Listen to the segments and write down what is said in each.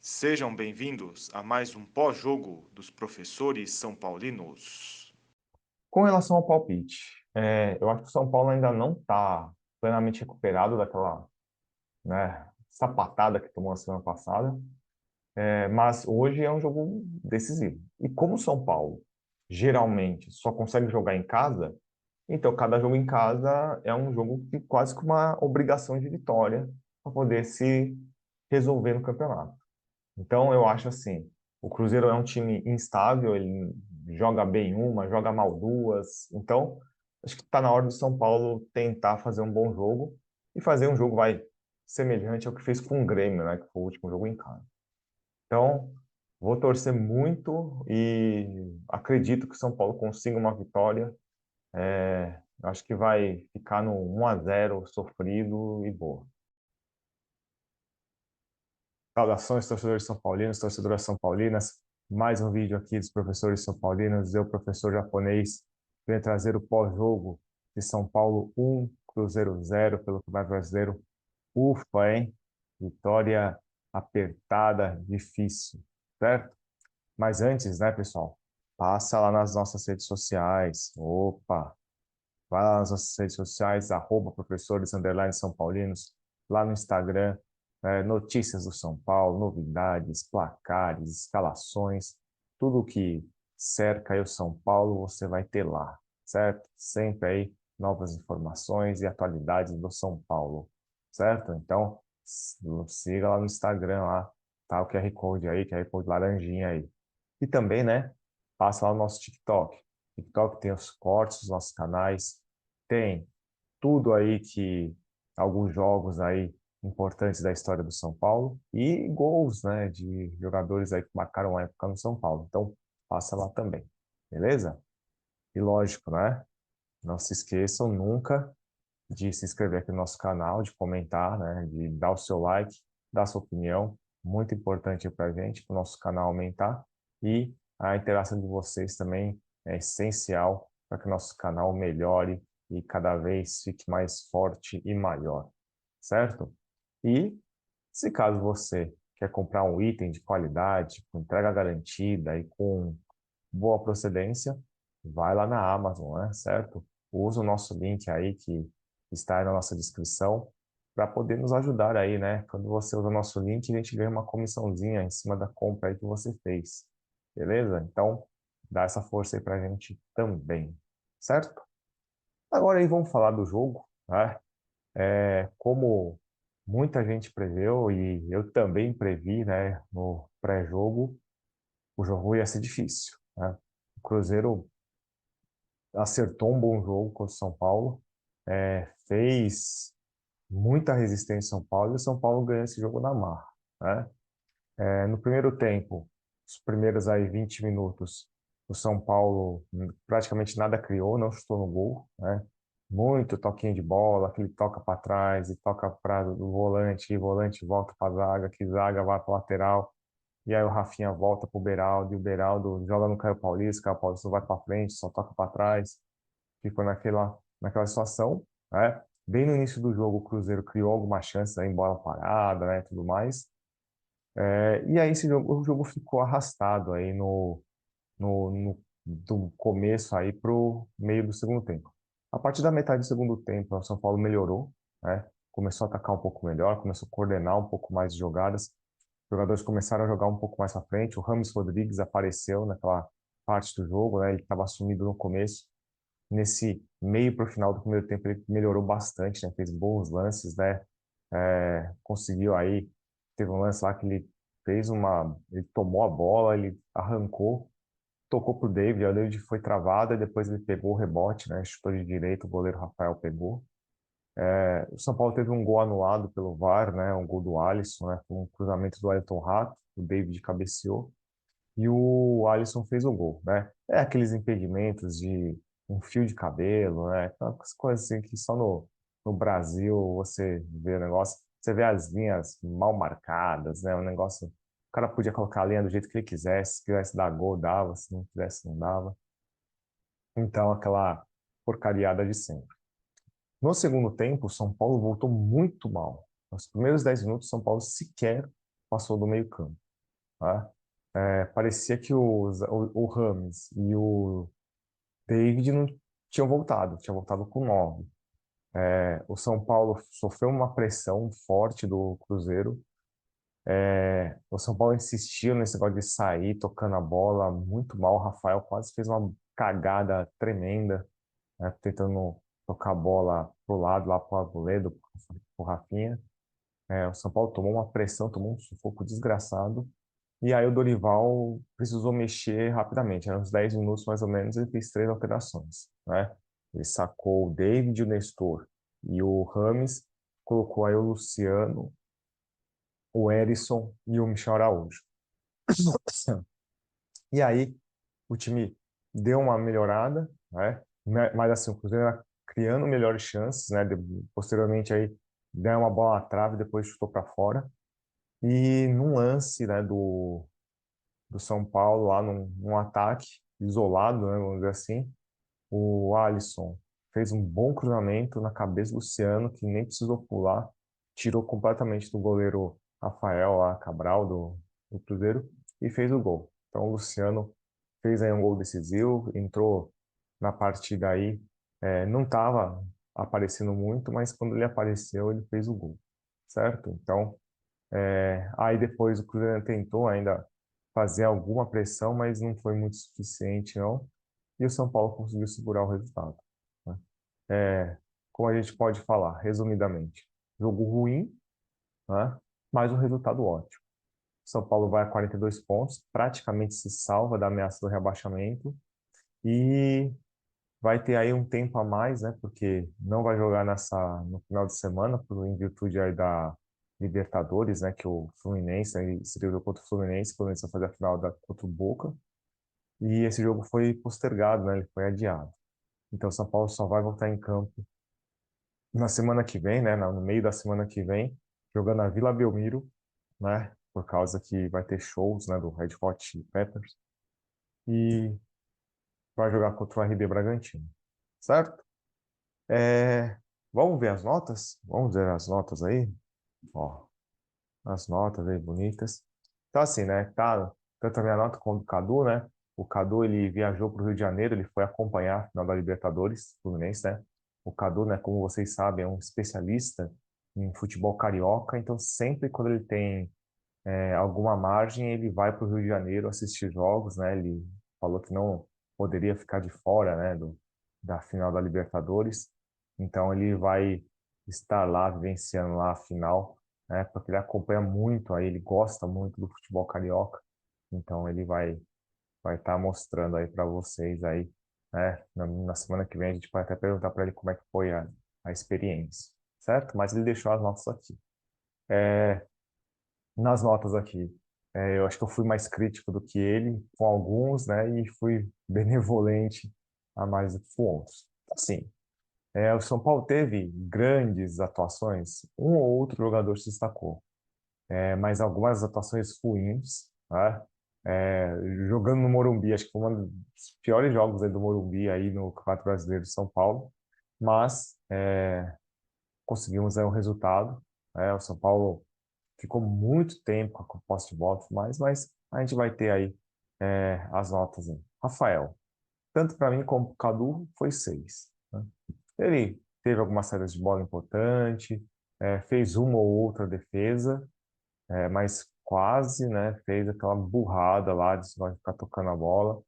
Sejam bem-vindos a mais um pós-jogo dos professores são paulinos. Com relação ao palpite, eu acho que o São Paulo ainda não está plenamente recuperado daquela, né, sapatada que tomou na semana passada, mas hoje é um jogo decisivo. E como o São Paulo geralmente só consegue jogar em casa, então cada jogo em casa é um jogo que quase que uma obrigação de vitória para poder se resolver no campeonato. Então, eu acho assim, o Cruzeiro é um time instável, ele joga bem uma, joga mal duas. Então, acho que está na hora do São Paulo tentar fazer um bom jogo e fazer um jogo semelhante ao que fez com o Grêmio, né, que foi o último jogo em casa. Então, vou torcer muito e acredito que o São Paulo consiga uma vitória. Acho que vai ficar no 1-0 sofrido e boa. Saudações, torcedores são paulinos, torcedoras são paulinas. Mais um vídeo aqui dos professores são paulinos. Eu, professor japonês, venho trazer o pós-jogo de São Paulo 1, Cruzeiro 0 pelo Campeonato Brasileiro. Ufa, hein? Vitória apertada, difícil, certo? Mas antes, né, pessoal? Passa lá nas nossas redes sociais. Opa! Vai lá nas nossas redes sociais, professores, São Paulinos, lá no Instagram, notícias do São Paulo, novidades, placares, escalações, tudo que cerca aí o São Paulo, você vai ter lá, certo? Sempre aí novas informações e atualidades do São Paulo, certo? Então, siga lá no Instagram, lá, tá o QR Code aí, QR Code laranjinha aí. E também, né, passa lá no nosso TikTok. TikTok tem os cortes dos nossos canais, tem tudo aí que alguns jogos aí importantes da história do São Paulo e gols, né, de jogadores aí que marcaram a época no São Paulo. Então, passa lá também, beleza? E lógico, né? Não se esqueçam nunca de se inscrever aqui no nosso canal, de comentar, né, de dar o seu like, dar sua opinião, muito importante para a gente, para o nosso canal aumentar, e a interação de vocês também é essencial para que o nosso canal melhore e cada vez fique mais forte e maior, certo? E se caso você quer comprar um item de qualidade, com entrega garantida e com boa procedência, vai lá na Amazon, né? Certo? Usa o nosso link aí que está aí na nossa descrição para poder nos ajudar aí, né? Quando você usa o nosso link, a gente ganha uma comissãozinha em cima da compra aí que você fez. Beleza? Então, dá essa força aí pra gente também, certo? Agora aí vamos falar do jogo, né? Como muita gente preveu e eu também previ, né, no pré-jogo, o jogo ia ser difícil, né? O Cruzeiro acertou um bom jogo contra o São Paulo, fez muita resistência ao São Paulo e o São Paulo ganhou esse jogo na marra, né? No primeiro tempo, os primeiros aí 20 minutos, o São Paulo praticamente nada criou, não chutou no gol, né? Muito toquinho de bola, aquele toca para trás e toca para o volante, e o volante volta para a zaga, que zaga vai para lateral. E aí o Rafinha volta pro Beraldo, e o Beraldo joga no Caio Paulista não vai para frente, só toca para trás. Ficou naquela situação, né? Bem no início do jogo, o Cruzeiro criou algumas chances aí, em bola parada, né, tudo mais. E aí o jogo ficou arrastado aí do começo aí pro meio do segundo tempo. A partir da metade do segundo tempo, o São Paulo melhorou, né? Começou a atacar um pouco melhor, começou a coordenar um pouco mais de jogadas. Os jogadores começaram a jogar um pouco mais à frente. O Rames Rodrigues apareceu naquela parte do jogo, né? Ele estava sumido no começo. Nesse meio para o final do primeiro tempo, ele melhorou bastante, né? Fez bons lances, né? Conseguiu aí. Teve um lance lá que ele tomou a bola, ele arrancou, tocou pro David, o David foi travado e depois ele pegou o rebote, né? Chutou de direito, o goleiro Rafael pegou. O São Paulo teve um gol anulado pelo VAR, né? Um gol do Alisson, né? Com um cruzamento do Ayrton Rato, o David cabeceou e o Alisson fez o gol, né? É aqueles impedimentos de um fio de cabelo, né? Aquelas coisas assim que só no Brasil você vê o negócio, você vê as linhas mal marcadas, né? O negócio, o cara podia colocar a linha do jeito que ele quisesse, se quisesse dar gol, dava, se não quisesse, não dava. Então, aquela porcariada de sempre. No segundo tempo, o São Paulo voltou muito mal. Nos primeiros 10 minutos, o São Paulo sequer passou do meio-campo. tá? Parecia que o Rames e o David não tinham voltado com 9. O São Paulo sofreu uma pressão forte do Cruzeiro. O São Paulo insistiu nesse negócio de sair tocando a bola muito mal. O Rafael quase fez uma cagada tremenda, né, tentando tocar a bola pro lado, lá pro Arboleda, pro Rafinha. O São Paulo tomou uma pressão, tomou um sufoco desgraçado. E aí o Dorival precisou mexer rapidamente. Eram uns 10 minutos mais ou menos, ele fez 3 alterações, né? Ele sacou o David, o Nestor e o Rames, colocou aí o Luciano, o Erisson e o Michel Araújo. E aí o time deu uma melhorada, né? Mas assim, o Cruzeiro era criando melhores chances, né? Posteriormente aí deu uma bola na trave, depois chutou para fora. E num lance, né, do São Paulo lá num ataque isolado, né, vamos dizer assim, o Alisson fez um bom cruzamento na cabeça do Luciano, que nem precisou pular, tirou completamente do goleiro Rafael lá, Cabral do Cruzeiro e fez o gol. Então o Luciano fez aí um gol decisivo, entrou na partida aí, não estava aparecendo muito, mas quando ele apareceu, ele fez o gol, certo? Então, aí depois o Cruzeiro tentou ainda fazer alguma pressão, mas não foi muito suficiente, não. E o São Paulo conseguiu segurar o resultado, né? É, Como a gente pode falar, resumidamente, jogo ruim, né? Mas um resultado ótimo. São Paulo vai a 42 pontos, praticamente se salva da ameaça do rebaixamento e vai ter aí um tempo a mais, né? Porque não vai jogar no final de semana, em virtude aí da Libertadores, né? Que o Fluminense, aí seria o jogo contra o Fluminense, o Fluminense vai fazer a final contra o Boca. E esse jogo foi postergado, né? Ele foi adiado. Então, São Paulo só vai voltar em campo na semana que vem, né? No meio da semana que vem, jogando na Vila Belmiro, né? Por causa que vai ter shows, né? Do Red Hot Chili Peppers. E vai jogar contra o RB Bragantino, certo? É, Vamos ver as notas? Vamos ver as notas aí? Ó, as notas aí bonitas. Então, assim, né? Tá, tanto a minha nota como do Cadu, né? O Cadu, ele viajou para o Rio de Janeiro, ele foi acompanhar a final da Libertadores, Fluminense, né? O Cadu, né, como vocês sabem, é um especialista em futebol carioca, então sempre quando ele tem alguma margem, ele vai para o Rio de Janeiro assistir jogos, né? Ele falou que não poderia ficar de fora, né, da final da Libertadores. Então ele vai estar lá vivenciando lá a final, né? Porque ele acompanha muito aí, ele gosta muito do futebol carioca. Então ele vai estar mostrando aí para vocês aí, né? Na semana que vem a gente pode até perguntar para ele como é que foi a experiência, certo? Mas ele deixou as notas aqui. Nas notas aqui. Eu acho que eu fui mais crítico do que ele com alguns, né? E fui benevolente a mais do que com outros. Assim, o São Paulo teve grandes atuações, um ou outro jogador se destacou, mas algumas atuações ruins, né? Jogando no Morumbi, acho que foi um dos piores jogos aí do Morumbi aí no Campeonato Brasileiro de São Paulo, mas conseguimos aí um resultado, o São Paulo ficou muito tempo com a posse de bola, e tudo mais, mas a gente vai ter aí as notas aí. Rafael, tanto para mim como para o Cadu, foi 6, né? Ele teve algumas saídas de bola importante, fez uma ou outra defesa, mas quase, né, fez aquela burrada lá de só ficar tocando a bola.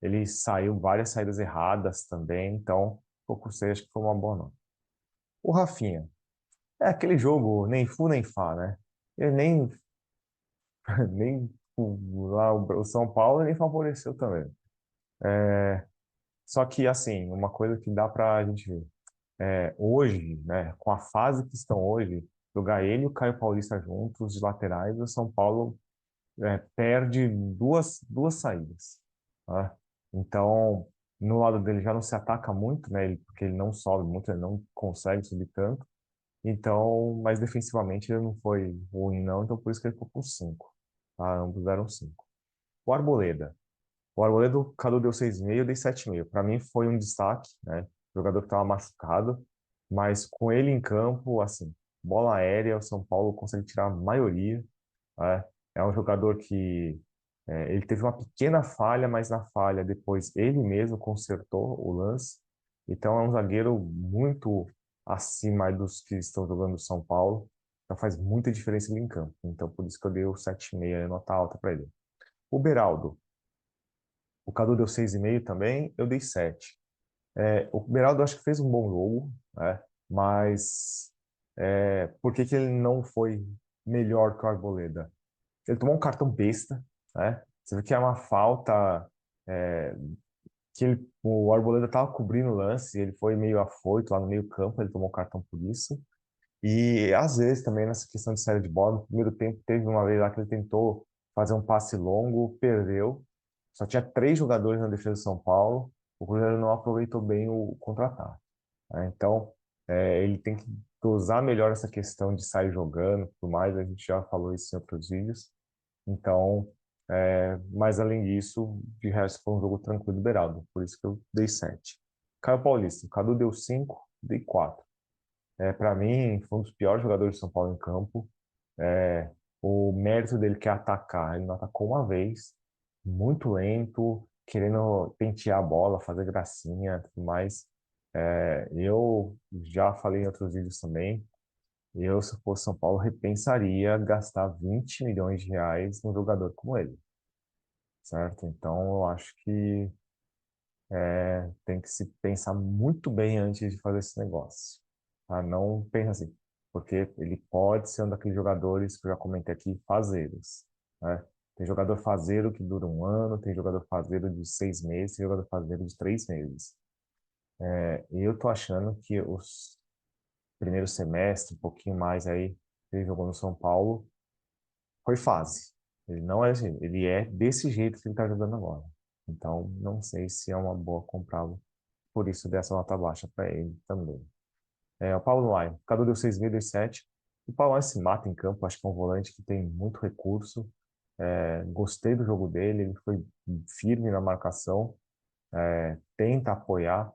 Ele saiu várias saídas erradas também, então, pouco sei, acho que foi uma boa nota. O Rafinha, é aquele jogo nem fu nem fá, né? Ele nem nem lá o São Paulo nem favoreceu também. Só que, assim, uma coisa que dá para a gente ver. Hoje, né, com a fase que estão hoje, jogar ele e o Caio Paulista juntos, de laterais, o São Paulo perde duas saídas, tá? Então, no lado dele já não se ataca muito, né, porque ele não sobe muito, ele não consegue subir tanto. Então, mas defensivamente ele não foi ruim, não, então por isso que ele ficou com 5. Tá? Ambos deram 5. O Arboleda. O Arboleda, o Cadu deu 6,5, eu dei 7,5. Para mim foi um destaque, né? O jogador que estava machucado, mas com ele em campo, assim, bola aérea, o São Paulo consegue tirar a maioria. né? É um jogador que ele teve uma pequena falha, mas na falha depois ele mesmo consertou o lance. Então é um zagueiro muito acima dos que estão jogando no São Paulo. Então faz muita diferença ele em campo. Então por isso que eu dei o 7,5, nota alta para ele. O Beraldo, o Cadu deu 6,5 também, eu dei 7. O Beraldo acho que fez um bom jogo, né? Mas por que que ele não foi melhor que o Arboleda? Ele tomou um cartão besta, né? Você vê que é uma falta é, que o Arboleda estava cobrindo o lance, ele foi meio afoito lá no meio campo, ele tomou cartão por isso. E às vezes também nessa questão de saída de bola, no primeiro tempo teve uma vez lá que ele tentou fazer um passe longo, perdeu. Só tinha 3 jogadores na defesa do São Paulo, o Cruzeiro não aproveitou bem o contra-ataque, né? Então, ele tem que dosar melhor essa questão de sair jogando, e tudo mais, a gente já falou isso em outros vídeos. Então, mas além disso, de resto foi um jogo tranquilo e liberado, por isso que eu dei 7. Caio Paulista, o Cadu deu 5, dei 4. Para mim, foi um dos piores jogadores de São Paulo em campo. O mérito dele que é atacar, ele não atacou uma vez, muito lento, querendo pentear a bola, fazer gracinha, tudo mais. Eu já falei em outros vídeos também, eu, se fosse São Paulo, repensaria gastar 20 milhões de reais num jogador como ele, certo? Então, eu acho que tem que se pensar muito bem antes de fazer esse negócio. Tá? Não pensa assim, porque ele pode ser um daqueles jogadores que eu já comentei aqui, fazeiros, né? Tem jogador fazeiro que dura um ano, tem jogador fazeiro de 6 meses, tem jogador fazeiro de 3 meses. E eu tô achando que os primeiros semestres, um pouquinho mais aí, que ele jogou no São Paulo, foi fase. Ele não é assim, ele é desse jeito que ele tá jogando agora. Então, não sei se é uma boa comprá-lo, por isso dessa nota baixa para ele também. O Paulo Noy, Cadu deu 6,5, deu 7. O Paulo Noy se mata em campo, acho que é um volante que tem muito recurso. Gostei do jogo dele, ele foi firme na marcação, tenta apoiar.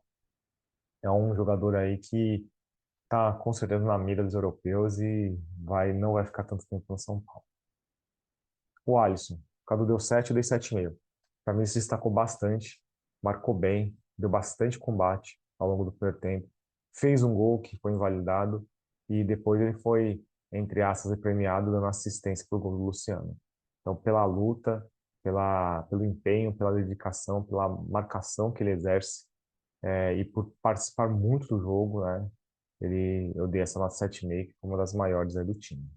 É um jogador aí que tá com certeza na mira dos europeus e não vai ficar tanto tempo no São Paulo. O Alisson, o Cadu deu 7, eu dei 7,5. Para mim, ele se destacou bastante, marcou bem, deu bastante combate ao longo do primeiro tempo, fez um gol que foi invalidado e depois ele foi, entre aspas, premiado dando assistência para o gol do Luciano. Então, pela luta, pelo empenho, pela dedicação, pela marcação que ele exerce e por participar muito do jogo, né? Eu dei essa nota 7,5, que foi uma das maiores aí do time.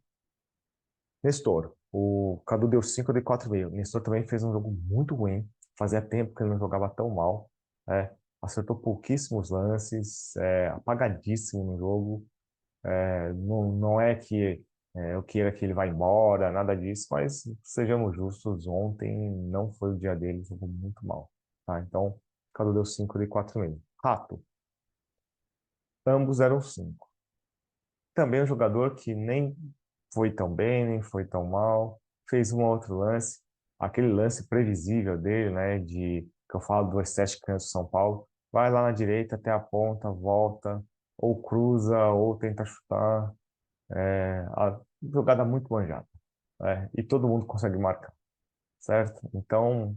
Nestor, o Cadu deu 5, eu dei 4,5. Nestor também fez um jogo muito ruim. Fazia tempo que ele não jogava tão mal. Acertou pouquíssimos lances, apagadíssimo no jogo. Não é que eu queira que ele vá embora, nada disso, mas sejamos justos, ontem não foi o dia dele, jogou muito mal. Tá? Então, Cadu deu 5, eu dei 4,5. Rato, ambos eram 5. Também um jogador que nem foi tão bem, nem foi tão mal, fez um outro lance, aquele lance previsível dele, né, que eu falo do Estético do São Paulo, vai lá na direita até a ponta, volta, ou cruza, ou tenta chutar, a jogada muito manjada, e todo mundo consegue marcar, certo? Então,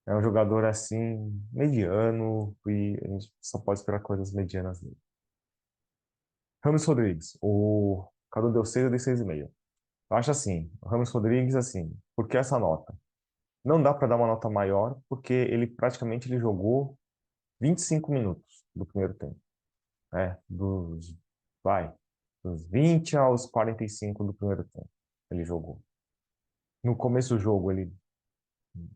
é um jogador assim, mediano, e a gente só pode esperar coisas medianas dele. Rames Rodrigues, o Cadu deu 6, eu dei 6,5. Eu acho assim, o Rames Rodrigues, assim, por que essa nota? Não dá para dar uma nota maior, porque ele jogou 25 minutos do primeiro tempo, né? Vai, dos 20 aos 45 do primeiro tempo, ele jogou. No começo do jogo, ele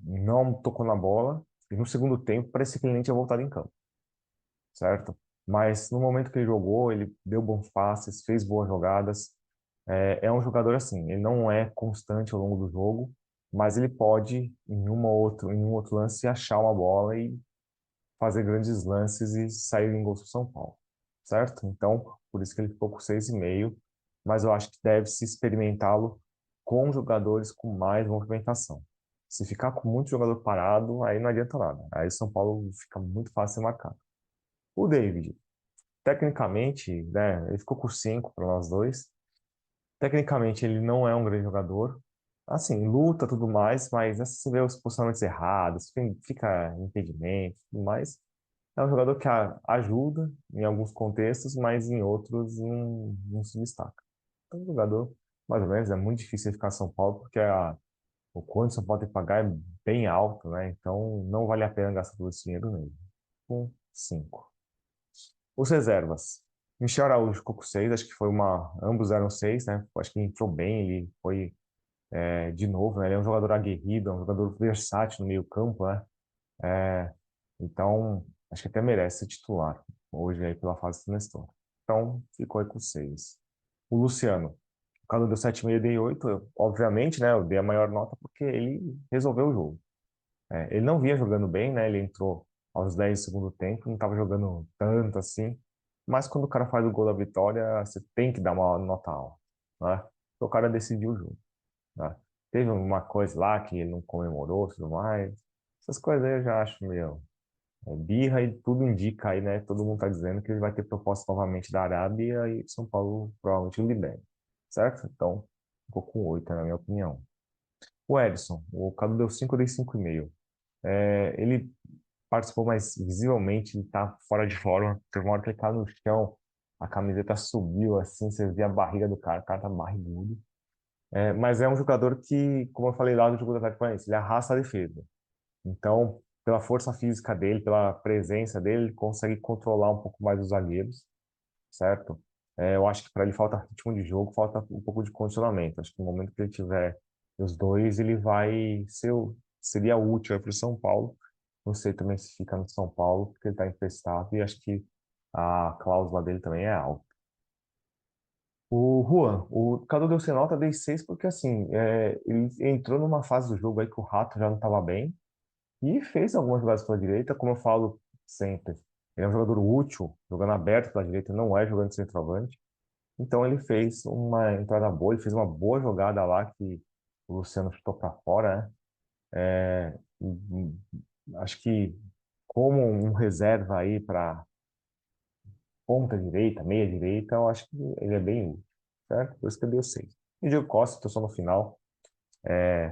não tocou na bola, e no segundo tempo, parecia que ele nem tinha voltado em campo, certo? Mas no momento que ele jogou, ele deu bons passes, fez boas jogadas. É um jogador assim, ele não é constante ao longo do jogo, mas ele pode, em um outro lance, achar uma bola e fazer grandes lances e sair em gols para São Paulo, certo? Então, por isso que ele ficou com 6,5, mas eu acho que deve-se experimentá-lo com jogadores com mais movimentação. Se ficar com muito jogador parado, aí não adianta nada. Aí o São Paulo fica muito fácil de marcar. O David, tecnicamente, né, ele ficou com 5 para nós dois. Tecnicamente, ele não é um grande jogador. assim, luta tudo mais, mas assim, você vê os posicionamentos errados, fica impedimento e tudo mais. É um jogador que ajuda em alguns contextos, mas em outros não se destaca. É um jogador, mais ou menos, é muito difícil ele ficar em São Paulo, porque o quanto São Paulo tem que pagar é bem alto, né? Então não vale a pena gastar todo esse dinheiro nele. Com 5. Os reservas. Michel Araújo ficou com 6, acho que foi uma. Ambos eram 6, né? Acho que entrou bem, ele foi de novo, né? Ele é um jogador aguerrido, é um jogador versátil no meio-campo, né? É, então, acho que até merece ser titular hoje aí pela fase do Nestor. Então, ficou aí com 6. O Luciano, o Cadu deu 7,5, eu dei 8. Obviamente, né? Eu dei a maior nota porque ele resolveu o jogo. Ele não vinha jogando bem, né? Ele entrou aos 10 do segundo tempo, não estava jogando tanto assim. Mas quando o cara faz o gol da vitória, você tem que dar uma nota alta, né? Então, o cara decidiu o jogo, né? Teve uma coisa lá que ele não comemorou, tudo mais. Essas coisas aí eu já acho meio birra e tudo indica aí, né? Todo mundo tá dizendo que ele vai ter proposta novamente da Arábia e São Paulo provavelmente o libera, certo? Então, ficou com 8, na minha opinião. O Edson, o Cadu deu 5, eu dei 5,5. Ele participou, mas visivelmente ele tá fora de forma. Teve uma hora que ele caiu no chão, a camiseta subiu assim, você vê a barriga do cara, o cara tá barrigudo. Mas é um jogador que, como eu falei lá no jogo do Atlético Paranaense, ele arrasta a defesa. Então, pela força física dele, pela presença dele, ele consegue controlar um pouco mais os zagueiros, certo? Eu acho que para ele falta ritmo de jogo, falta um pouco de condicionamento. Acho que no momento que ele tiver os dois, ele vai ser, seria útil para o São Paulo. Não sei também se fica no São Paulo, porque ele está emprestado e acho que a cláusula dele também é alta. O Juan, o Cadu deu sem nota, dei 6 porque assim, ele entrou numa fase do jogo aí que o Rato já não estava bem, e fez algumas jogadas pela direita, como eu falo sempre. Ele é um jogador útil, jogando aberto pela direita, não é jogando de centroavante. Então ele fez uma entrada boa, ele fez uma boa jogada lá que o Luciano chutou para fora, né? Acho que como um reserva aí para ponta direita, meia direita, eu acho que ele é bem útil, certo? Por isso que eu dei o 6. E o Diego Costa, estou só no final,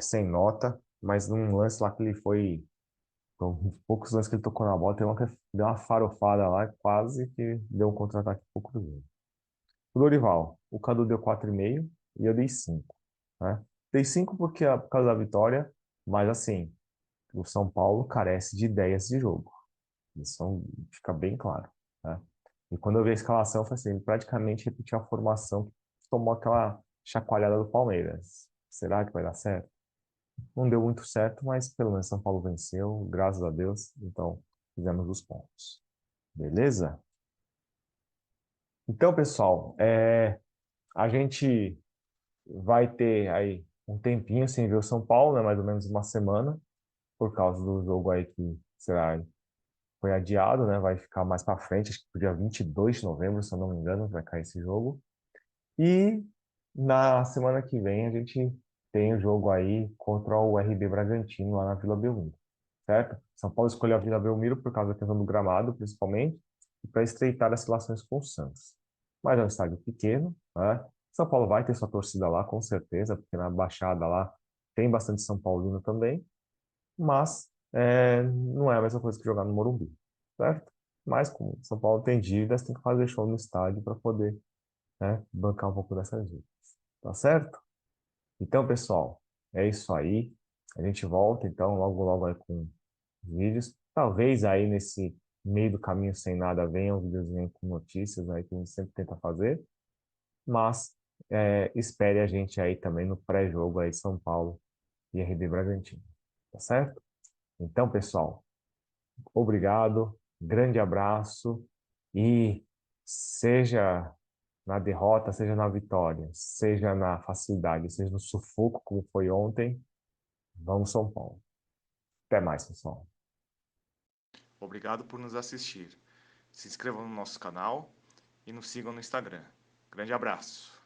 sem nota, mas num lance lá que ele foi. Então, uns poucos lances que ele tocou na bola, tem uma que deu uma farofada lá, quase que deu um contra-ataque pro Cruzeiro. O Dorival, o Cadu deu 4,5 e eu dei 5, né? Dei 5 porque por causa da vitória, mas assim, o São Paulo carece de ideias de jogo. Fica bem claro, né? E quando eu vi a escalação, foi assim, ele praticamente repetiu a formação que tomou aquela chacoalhada do Palmeiras. Será que vai dar certo? Não deu muito certo, mas pelo menos São Paulo venceu, graças a Deus. Então, fizemos os pontos. Beleza? Então, pessoal, a gente vai ter aí um tempinho sem ver o São Paulo, né? Mais ou menos uma semana, por causa do jogo aí que foi adiado, né? Vai ficar mais para frente, acho que pro dia 22 de novembro, se eu não me engano, vai cair esse jogo. E na semana que vem a gente tem o jogo aí contra o RB Bragantino lá na Vila Belmiro, certo? São Paulo escolheu a Vila Belmiro por causa da questão do gramado, principalmente, e para estreitar as relações com o Santos. Mas é um estádio pequeno, né? São Paulo vai ter sua torcida lá, com certeza, porque na Baixada lá tem bastante São Paulino também, mas não é a mesma coisa que jogar no Morumbi, certo? Mas como São Paulo tem dívidas, tem que fazer show no estádio para poder, né, bancar um pouco dessas dívidas. Tá certo? Então, pessoal, é isso aí. A gente volta, então, logo, logo aí com vídeos. Talvez aí nesse meio do caminho sem nada venha um videozinho com notícias aí que a gente sempre tenta fazer. Mas espere a gente aí também no pré-jogo aí São Paulo e RB Bragantino. Tá certo? Então, pessoal, obrigado, grande abraço e seja na derrota, seja na vitória, seja na facilidade, seja no sufoco, como foi ontem, vamos São Paulo. Até mais, pessoal. Obrigado por nos assistir. Se inscrevam no nosso canal e nos sigam no Instagram. Grande abraço.